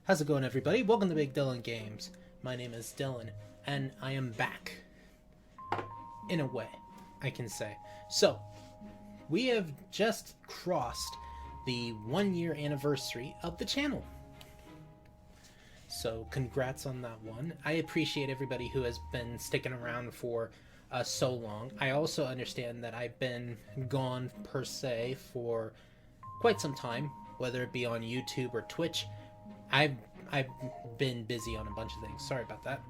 How's it going, everybody? Welcome to Big Dylan Games. My name is Dylan, and I am back. In a way, I can say. So, we have just crossed the 1 year anniversary of the channel. So, congrats on that one. I appreciate everybody who has been sticking around for so long. I also understand that I've been gone, per se, for quite some time, whether it be on YouTube or Twitch. I've I've been busy on a bunch of things. Sorry about that.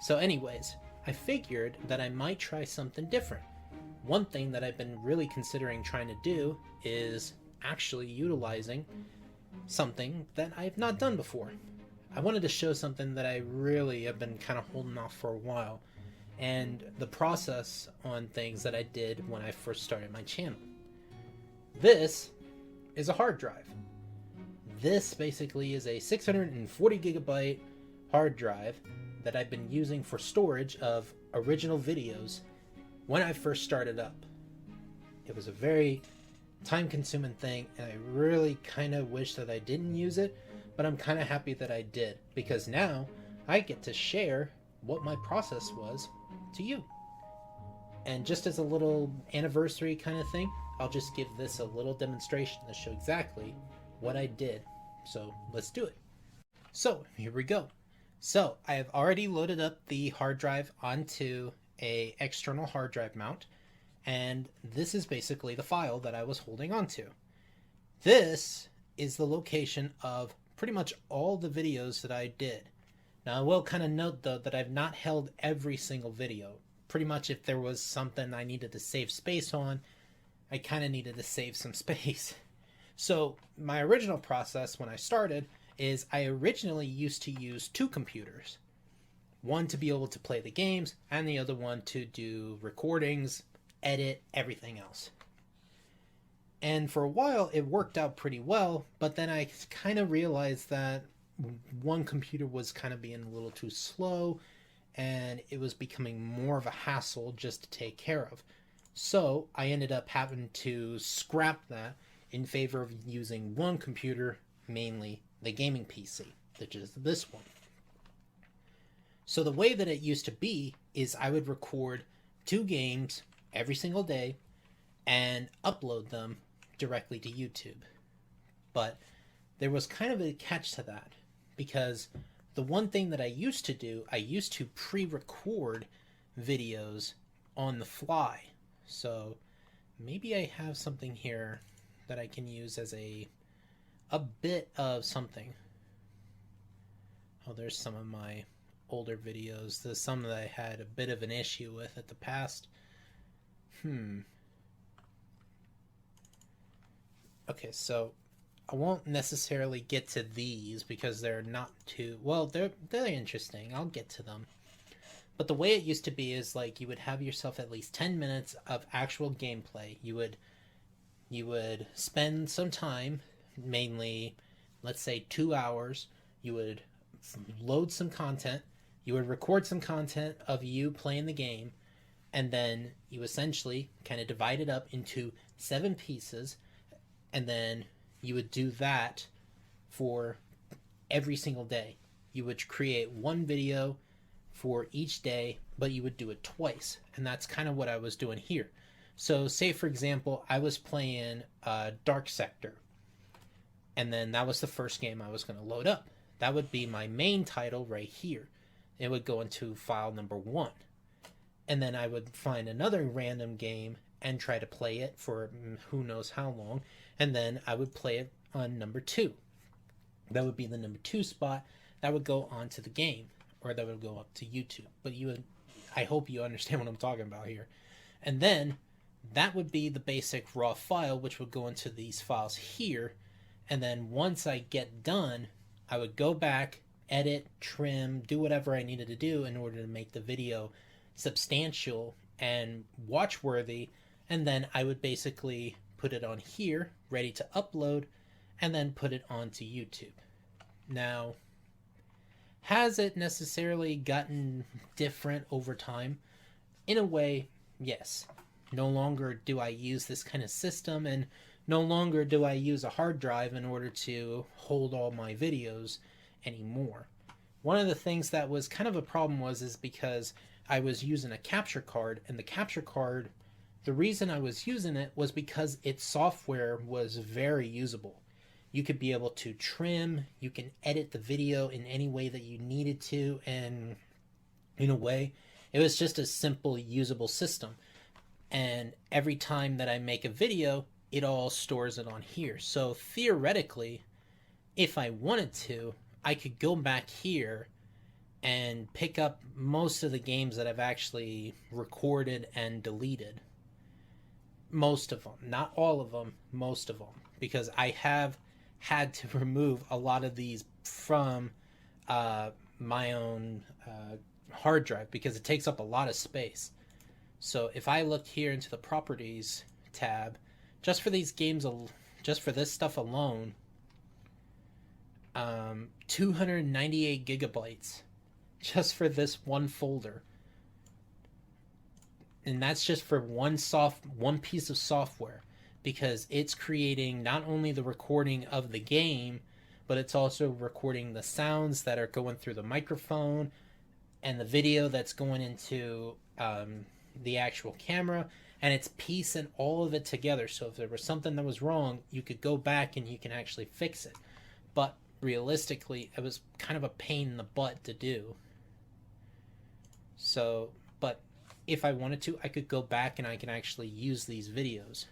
So anyways, I figured that I might try something different. One thing that I've been really considering trying to do is actually utilizing something that I've not done before. I wanted to show something that I really have been kind of holding off for a while, and the process on things that I did when I first started my channel. This is a hard drive. This basically is a 640 gigabyte hard drive that I've been using for storage of original videos when I first started up. It was a very time consuming thing, and I really kind of wish that I didn't use it, but I'm kind of happy that I did, because now I get to share what my process was to you. And just as a little anniversary kind of thing, I'll just give this a little demonstration to show exactly what I did. So let's do it. So here we go. So I have already loaded up the hard drive onto a external hard drive mount, and this is basically the file that I was holding onto. This is the location of pretty much all the videos that I did. Now I will kind of note though that I've not held every single video. Pretty much if there was something I needed to save space on, I kind of needed to save some space. So my original process when I started is I originally used to use two computers. One to be able to play the games, and the other one to do recordings, edit, everything else. And for a while it worked out pretty well, but then I kind of realized that one computer was kind of being a little too slow, and it was becoming more of a hassle just to take care of. So I ended up having to scrap that in favor of using one computer, mainly the gaming PC, which is this one. So the way that it used to be is I would record 2 games every single day and upload them directly to YouTube. But there was kind of a catch to that, because the one thing that I used to do, I used to pre-record videos on the fly. So maybe I have something here that I can use as a bit of something. Oh, there's some of my older videos. There's some that I had a bit of an issue with at the past. Okay, so I won't necessarily get to these because they're not too well. They're interesting. I'll get to them. But the way it used to be is like you would have yourself at least 10 minutes of actual gameplay. You would spend some time, mainly, let's say 2 hours. You would load some content. You would record some content of you playing the game, and then you essentially kind of divide it up into 7 pieces, and then you would do that for every single day. You would create one video for each day, but you would do it twice, and that's kind of what I was doing here. So say for example I was playing Dark Sector, and then that was the first game I was going to load up. That would be my main title right here. It would go into file number 1, and then I would find another random game and try to play it for who knows how long, and then I would play it on number 2. That would be the number 2 spot. That would go onto the game, or that would go up to YouTube. But I hope you understand what I'm talking about here. And then that would be the basic raw file, which would go into these files here. And then once I get done, I would go back, edit, trim, do whatever I needed to do in order to make the video substantial and watch worthy. And then I would basically put it on here, ready to upload, and then put it onto YouTube. Now, has it necessarily gotten different over time? In a way, yes. No longer do I use this kind of system, and no longer do I use a hard drive in order to hold all my videos. anymore. One of the things that was kind of a problem is because I was using a capture card, and the capture card, the reason I was using it was because its software was very usable. You could be able to trim, you can edit the video in any way that you needed to, and in a way, it was just a simple, usable system. And every time that I make a video, it all stores it on here. So theoretically, if I wanted to, I could go back here and pick up most of the games that I've actually recorded and deleted. Most of them, not all of them, most of them, because I have had to remove a lot of these from my own hard drive because it takes up a lot of space. So if I look here into the properties tab, just for these games, just for this stuff alone, 298 gigabytes just for this one folder. And that's just for one piece of software, because it's creating not only the recording of the game, but it's also recording the sounds that are going through the microphone and the video that's going into the actual camera, and it's piecing all of it together. So if there was something that was wrong, you could go back and you can actually fix it. But realistically, it was kind of a pain in the butt to do. So, but if I wanted to, I could go back and I can actually use these videos.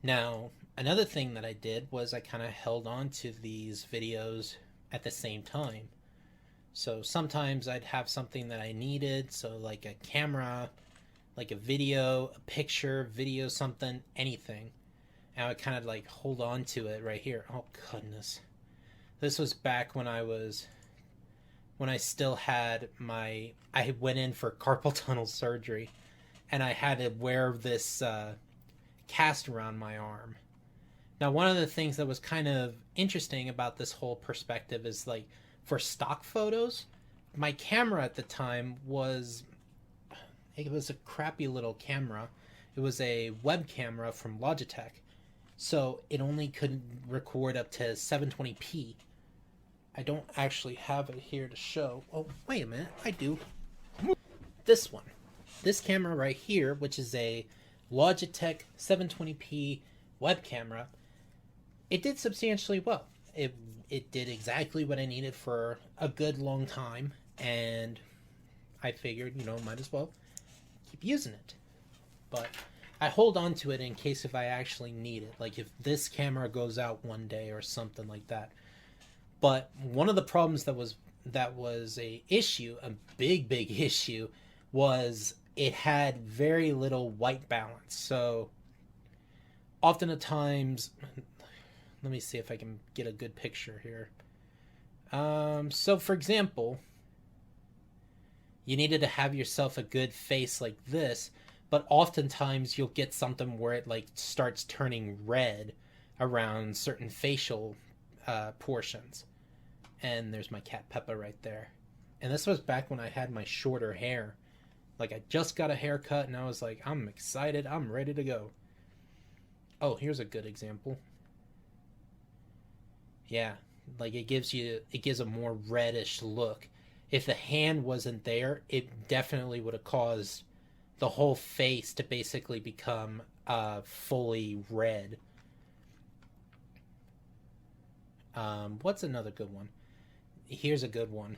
Now, another thing that I did was I kind of held on to these videos at the same time. So sometimes I'd have something that I needed, so like a camera, like a video, a picture, video, something, anything. And I would kind of like hold on to it right here. Oh goodness. This was back when I still had I went in for carpal tunnel surgery, and I had to wear this cast around my arm. Now, one of the things that was kind of interesting about this whole perspective is, like, for stock photos, my camera at the time it was a crappy little camera. It was a web camera from Logitech. So it only could record up to 720p. I don't actually have it here to show. Oh, wait a minute. I do. This one. This camera right here, which is a Logitech 720p web camera, it did substantially well. It did exactly what I needed for a good long time, and I figured, might as well keep using it. But I hold on to it in case if I actually need it, like if this camera goes out one day or something like that. But one of the problems that was a issue, a big issue, was it had very little white balance. So oftentimes, let me see if I can get a good picture here. So for example, you needed to have yourself a good face like this, but oftentimes you'll get something where it like starts turning red around certain facial portions. And there's my cat Peppa right there. And this was back when I had my shorter hair. Like, I just got a haircut and I was like, I'm excited, I'm ready to go. Oh, here's a good example. Yeah, like it gives a more reddish look. If the hand wasn't there, it definitely would have caused the whole face to basically become fully red. What's another good one? Here's a good one.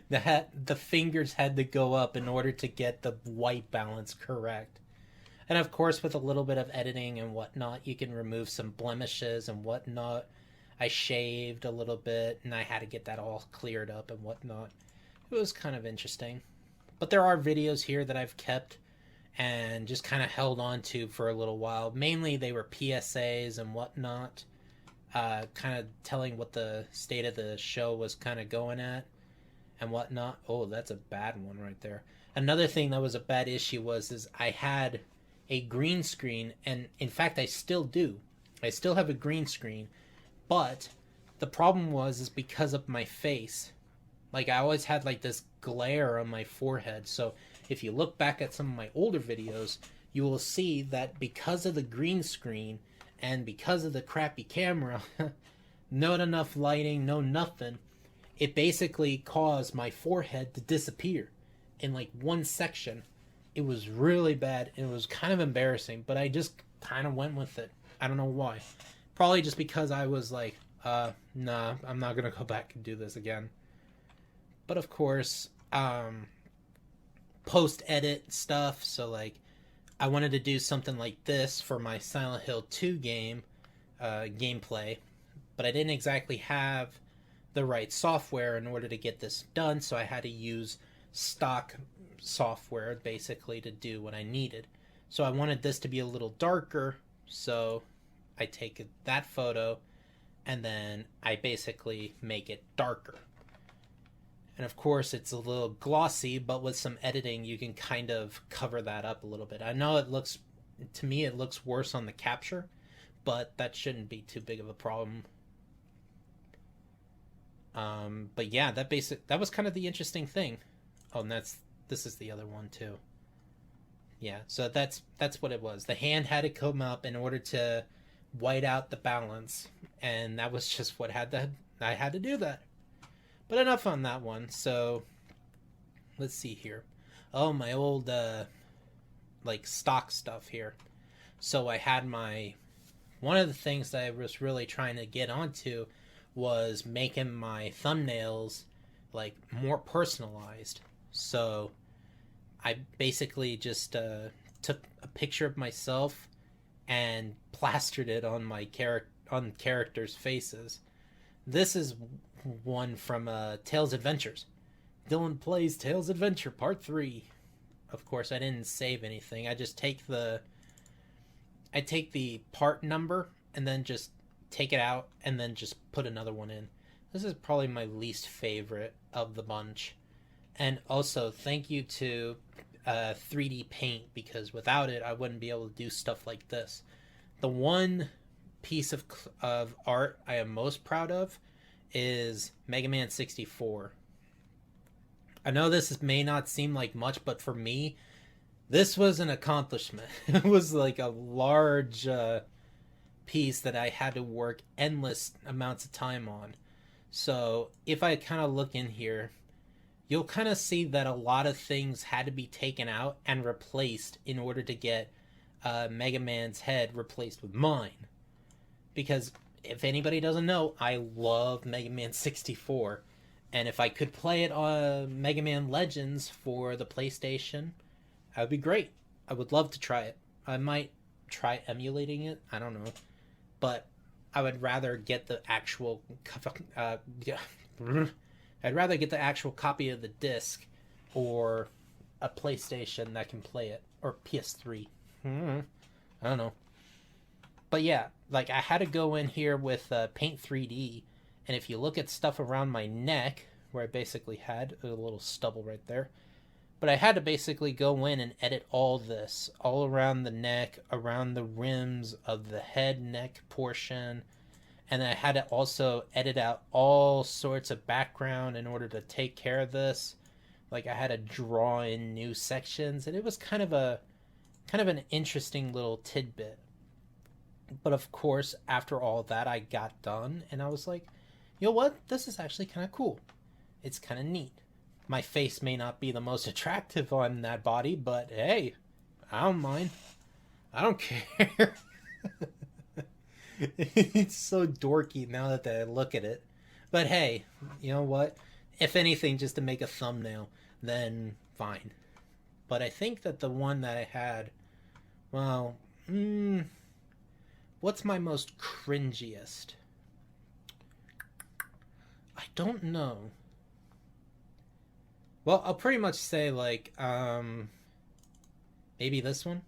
The fingers had to go up in order to get the white balance correct. And of course, with a little bit of editing and whatnot, you can remove some blemishes and whatnot. I shaved a little bit, and I had to get that all cleared up and whatnot. It was kind of interesting. But there are videos here that I've kept and just kind of held on to for a little while. Mainly they were PSAs and whatnot, kind of telling what the state of the show was kind of going at and whatnot. Oh, that's a bad one right there. Another thing that was a bad issue is I had a green screen, and in fact I still do. I still have a green screen, but the problem is because of my face. Like, I always had like this glare on my forehead, so if you look back at some of my older videos, you will see that because of the green screen and because of the crappy camera, not enough lighting, no nothing, it basically caused my forehead to disappear in like one section. It was really bad. It was kind of embarrassing, but I just kind of went with it. I don't know why. Probably just because I was like, nah, I'm not gonna go back and do this again. But of course, post edit stuff. So like, I wanted to do something like this for my Silent Hill 2 game gameplay, but I didn't exactly have the right software in order to get this done, so I had to use stock software basically to do what I needed. So I wanted this to be a little darker, so I take that photo and then I basically make it darker. And of course it's a little glossy, but with some editing you can kind of cover that up a little bit. I know it looks, to me it looks worse on the capture, but that shouldn't be too big of a problem. But yeah, that was kind of the interesting thing. Oh, and this is the other one too. Yeah, so that's what it was. The hand had to come up in order to white out the balance, and that was just what I had to do that. But enough on that one. So let's see here. Oh, my old like stock stuff here. So I had one of the things that I was really trying to get onto was making my thumbnails like more personalized. So I basically just took a picture of myself and plastered it on on characters' faces. This is one from Tales Adventures. Dylan Plays Tales Adventure Part 3. Of course, I didn't save anything. I just take the part number and then just take it out and then just put another one in. This is probably my least favorite of the bunch. And also, thank you to 3D Paint, because without it, I wouldn't be able to do stuff like this. The one piece of art I am most proud of is Mega Man 64. I know may not seem like much, but for me, this was an accomplishment. It was like a large piece that I had to work endless amounts of time on. So if I kind of look in here, you'll kind of see that a lot of things had to be taken out and replaced in order to get Mega Man's head replaced with mine. Because if anybody doesn't know, I love Mega Man 64. And if I could play it on Mega Man Legends for the PlayStation, that would be great. I would love to try it. I might try emulating it. I don't know. But I would rather get the actual I'd rather get the actual copy of the disc or a PlayStation that can play it, or PS3. I don't know. But yeah, like I had to go in here with Paint 3D, and if you look at stuff around my neck, where I basically had a little stubble right there, but I had to basically go in and edit all this, all around the neck, around the rims of the head neck portion, and I had to also edit out all sorts of background in order to take care of this. Like I had to draw in new sections, and it was kind of an interesting little tidbit. But of course, after all that, I got done, and I was like, you know what? This is actually kind of cool. It's kind of neat. My face may not be the most attractive on that body, but hey, I don't mind. I don't care. It's so dorky now that I look at it. But hey, you know what? If anything, just to make a thumbnail, then fine. But I think that the one that I had, well, what's my most cringiest? I don't know. Well, I'll pretty much say like, maybe this one.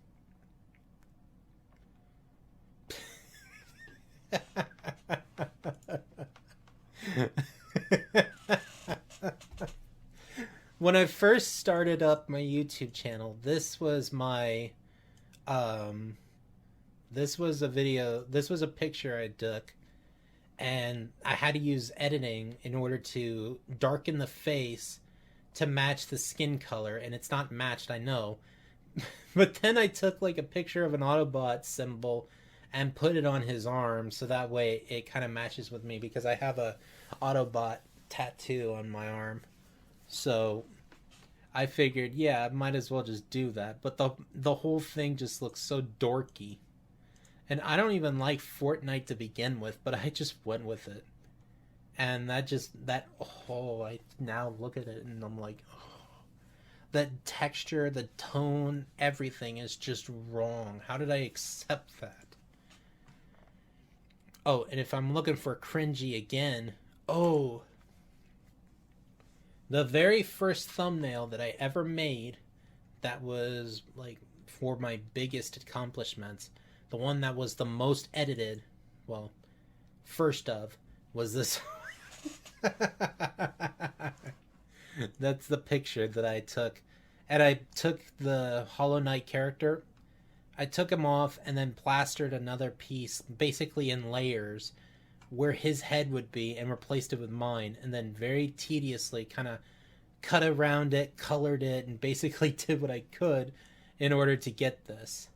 When I first started up my YouTube channel, this was my, this was a picture I took, and I had to use editing in order to darken the face to match the skin color, and it's not matched, I know, But then I took like a picture of an Autobot symbol and put it on his arm so that way it kind of matches with me because I have a Autobot tattoo on my arm. So I figured, yeah, I might as well just do that. But the whole thing just looks so dorky. And I don't even like Fortnite to begin with, but I just went with it. And I now look at it and I'm like, oh, the texture, the tone, everything is just wrong. How did I accept that? Oh, and if I'm looking for cringy again, oh, the very first thumbnail that I ever made that was like for my biggest accomplishments, the one that was the most edited, well, first of, was this. That's the picture that I took. And I took the Hollow Knight character, I took him off and then plastered another piece, basically in layers, where his head would be and replaced it with mine. And then very tediously kind of cut around it, colored it, and basically did what I could in order to get this.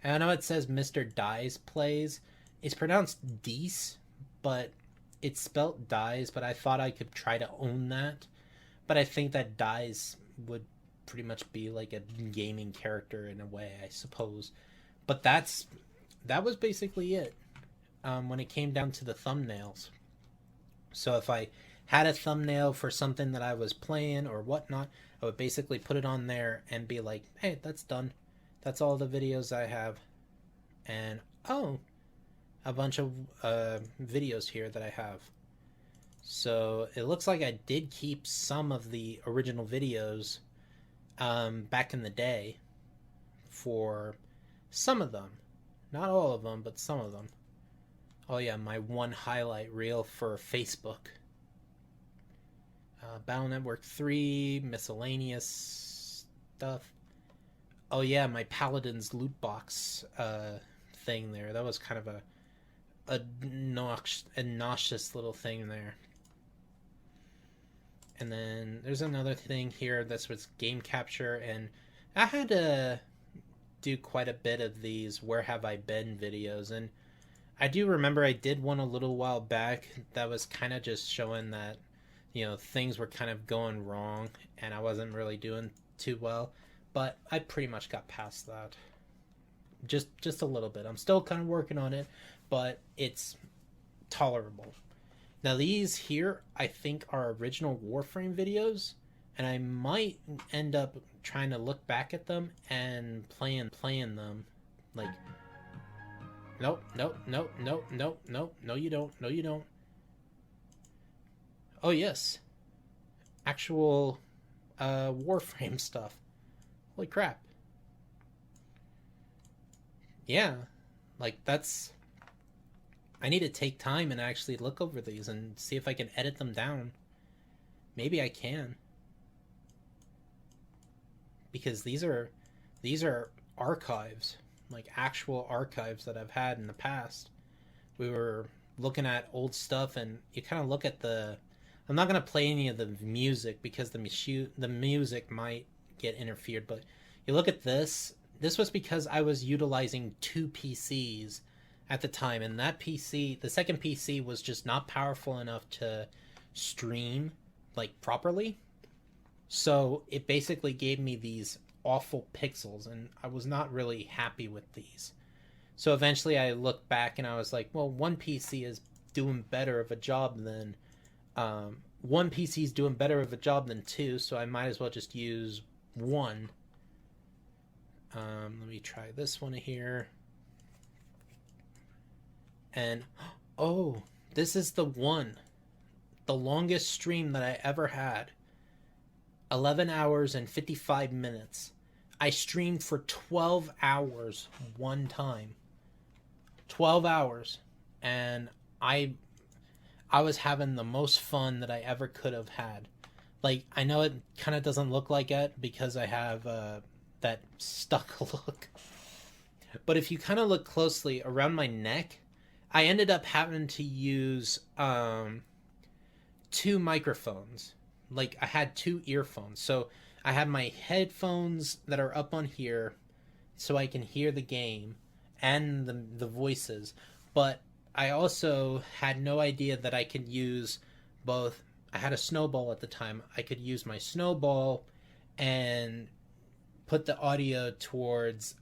And I know it says Mr. Dies Plays. It's pronounced Dees, but it's spelt Dies, but I thought I could try to own that. But I think that Dies would pretty much be like a gaming character in a way, I suppose. But that was basically it when it came down to the thumbnails. So if I had a thumbnail for something that I was playing or whatnot, I would basically put it on there and be like, hey, that's done. That's all the videos I have. And, oh, a bunch of videos here that I have. So it looks like I did keep some of the original videos back in the day for some of them. Not all of them, but some of them. Oh yeah, my one highlight reel for Facebook. Battle Network 3, miscellaneous stuff. Oh yeah, my Paladin's loot box thing there. That was kind of a nauseous little thing there. And then there's another thing here that's with game capture, and I had to do quite a bit of these where have I been videos, and I do remember I did one a little while back that was kind of just showing that, you know, things were kind of going wrong and I wasn't really doing too well, but I pretty much got past that. Just a little bit. I'm still kind of working on it, but it's tolerable. Now these here I think are original Warframe videos, and I might end up trying to look back at them and playing them. Like, nope, no you don't. Oh yes, actual Warframe stuff. Holy crap. Yeah, like that's, I need to take time and actually look over these and see if I can edit them down. Maybe I can. Because these are archives, like actual archives that I've had in the past. We were looking at old stuff and you kind of look at the, I'm not going to play any of the music because the music might get interfered, but you look at this. This was because I was utilizing two PCs at the time, and that PC, the second PC, was just not powerful enough to stream like properly. So it basically gave me these awful pixels, and I was not really happy with these. So eventually I looked back and I was like, well, one PC is doing better of a job than one PC is doing better of a job than two, so I might as well just use one. Let me try this one here. And, oh, this is the one. The longest stream that I ever had. 11 hours and 55 minutes. I streamed for 12 hours one time. 12 hours. And I was having the most fun that I ever could have had. Like, I know it kind of doesn't look like it because I have that stuck look. But if you kind of look closely around my neck, I ended up having to use two microphones. Like, I had two earphones. So I have my headphones that are up on here so I can hear the game and the voices, but I also had no idea that I could use both. I had a snowball at the time. I could use my snowball and put the audio towards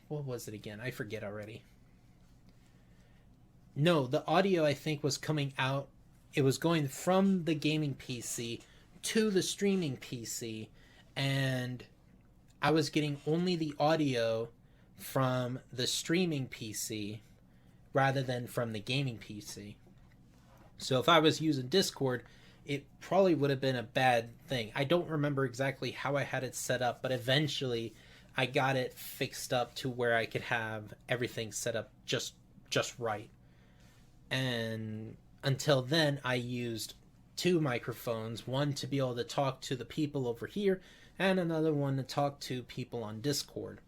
what was it again? I forget already. No, the audio I think was coming out. It was going from the gaming PC to the streaming PC, and I was getting only the audio from the streaming PC rather than from the gaming PC. So if I was using Discord, it probably would have been a bad thing. I don't remember exactly how I had it set up, but eventually I got it fixed up to where I could have everything set up just right. And until then, I used two microphones, one to be able to talk to the people over here and another one to talk to people on Discord.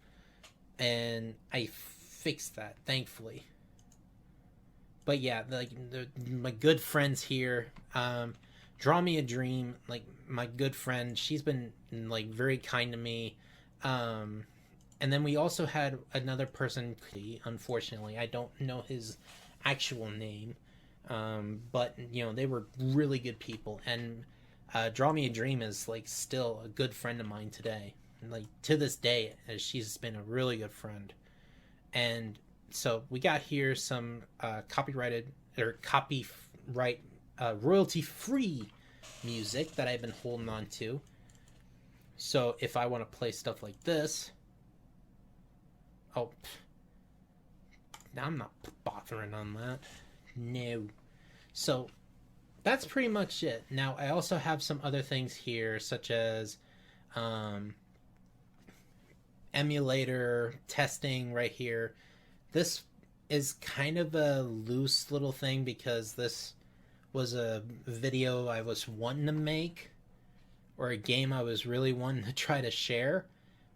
And I fixed that, thankfully. But yeah, my good friends here, Draw Me a Dream, like my good friend, she's been like very kind to me. And then we also had another person, unfortunately, I don't know his actual name, but you know, they were really good people. And Draw Me a Dream is like still a good friend of mine today, and like to this day, as she's been a really good friend. And so we got here some copyrighted or copyright royalty free music that I've been holding on to. So if I want to play stuff like this, oh, I'm not bothering on that. No. So that's pretty much it. Now I also have some other things here, such as emulator testing right here. This is kind of a loose little thing because this was a video I was wanting to make, or a game I was really wanting to try to share,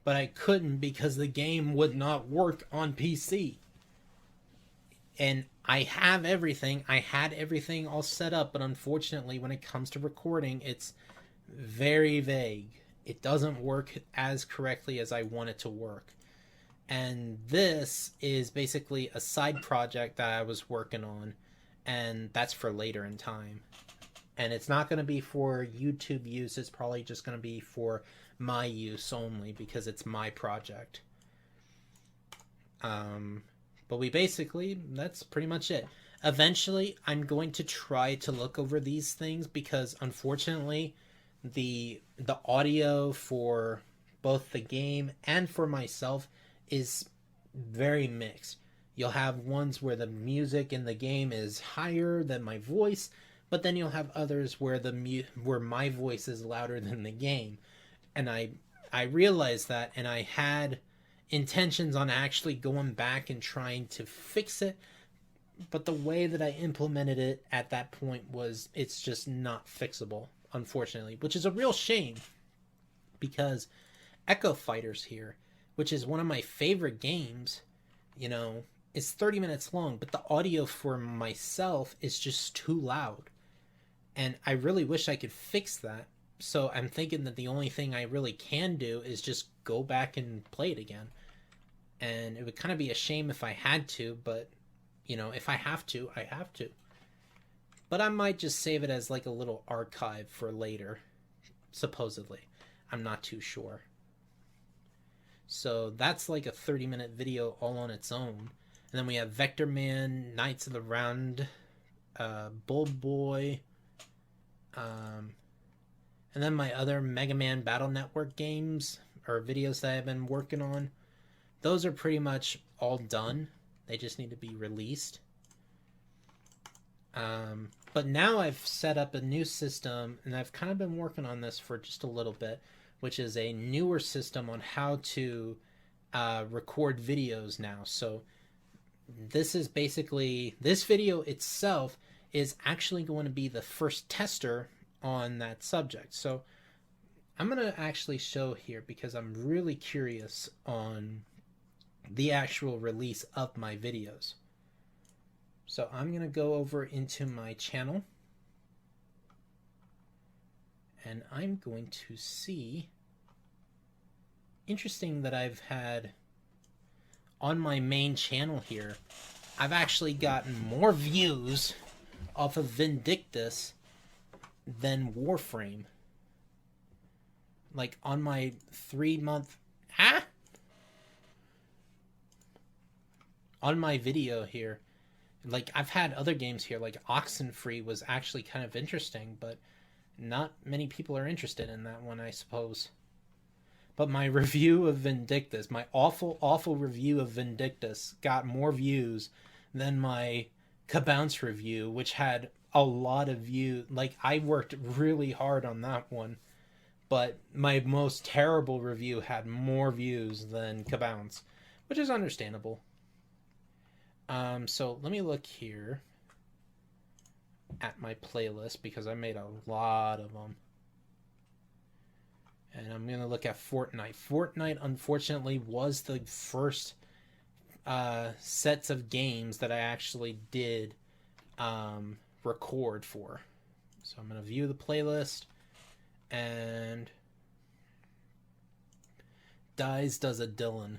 but I couldn't because the game would not work on PC. And I have everything. I had everything all set up, but unfortunately when it comes to recording, it's very vague. It doesn't work as correctly as I want it to work. And this is basically a side project that I was working on, and that's for later in time. And it's not going to be for YouTube use. It's probably just going to be for my use only because it's my project. But that's pretty much it. Eventually, I'm going to try to look over these things because unfortunately, the audio for both the game and for myself is very mixed. You'll have ones where the music in the game is higher than my voice, but then you'll have others where where my voice is louder than the game. And I realized that, and I had intentions on actually going back and trying to fix it, but the way that I implemented it at that point was it's just not fixable, unfortunately, which is a real shame because Echo Fighters here, which is one of my favorite games, you know, is 30 minutes long, but the audio for myself is just too loud. And I really wish I could fix that. So I'm thinking that the only thing I really can do is just go back and play it again. And it would kind of be a shame if I had to, but, you know, if I have to, I have to. But I might just save it as like a little archive for later, supposedly. I'm not too sure. So that's like a 30-minute video all on its own. And then we have Vector Man, Knights of the Round, Bull Boy, and then my other Mega Man Battle Network games or videos that I've been working on. Those are pretty much all done. They just need to be released. But now I've set up a new system, and I've kind of been working on this for just a little bit, which is a newer system on how to record videos now. So this is basically, this video itself is actually going to be the first tester on that subject. So I'm going to actually show here because I'm really curious on the actual release of my videos. So I'm going to go over into my channel, And I'm going to see. Interesting that I've had on my main channel here, I've actually gotten more views off of Vindictus than Warframe. Like on my 3-month. On my video here, like I've had other games here, like Oxenfree was actually kind of interesting, but not many people are interested in that one, I suppose. But my review of Vindictus, my awful review of Vindictus, got more views than my Kabounce review, which had a lot of views. Like, I worked really hard on that one, but my most terrible review had more views than Kabounce, which is understandable. So let me look here at my playlist because I made a lot of them. And I'm going to look at Fortnite. Fortnite, unfortunately, was the first sets of games that I actually did record for. So I'm going to view the playlist. And Dies does a Dylan.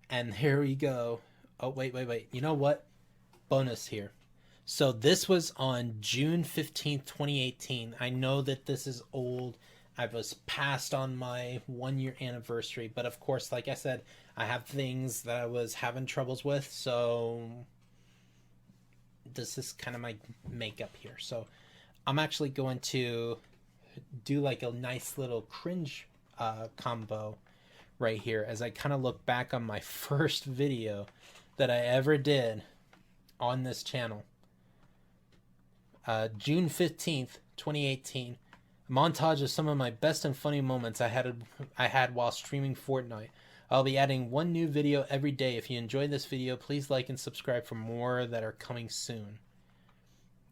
And here we go. Oh, wait. You know what? Bonus here. So this was on June 15th, 2018. I know that this is old. I was past on my 1-year anniversary, but of course, like I said, I have things that I was having troubles with, so this is kind of my makeup here. So I'm actually going to do like a nice little cringe combo right here as I kind of look back on my first video that I ever did on this channel. June 15th, 2018. Montage of some of my best and funny moments I had while streaming Fortnite. I'll be adding one new video every day. If you enjoyed this video, please like and subscribe for more that are coming soon.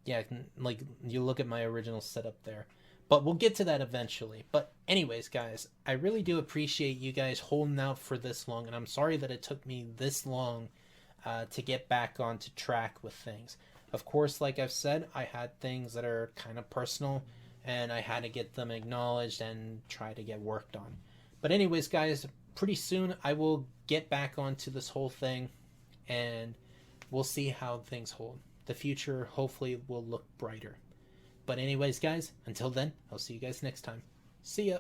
Yeah, like you look at my original setup there. But we'll get to that eventually. But anyways, guys, I really do appreciate you guys holding out for this long, and I'm sorry that it took me this long to get back onto track with things. Of course, like I've said, I had things that are kind of personal, and I had to get them acknowledged and try to get worked on. But anyways, guys, pretty soon I will get back onto this whole thing, and we'll see how things hold. The future hopefully will look brighter. But anyways, guys, until then, I'll see you guys next time. See ya!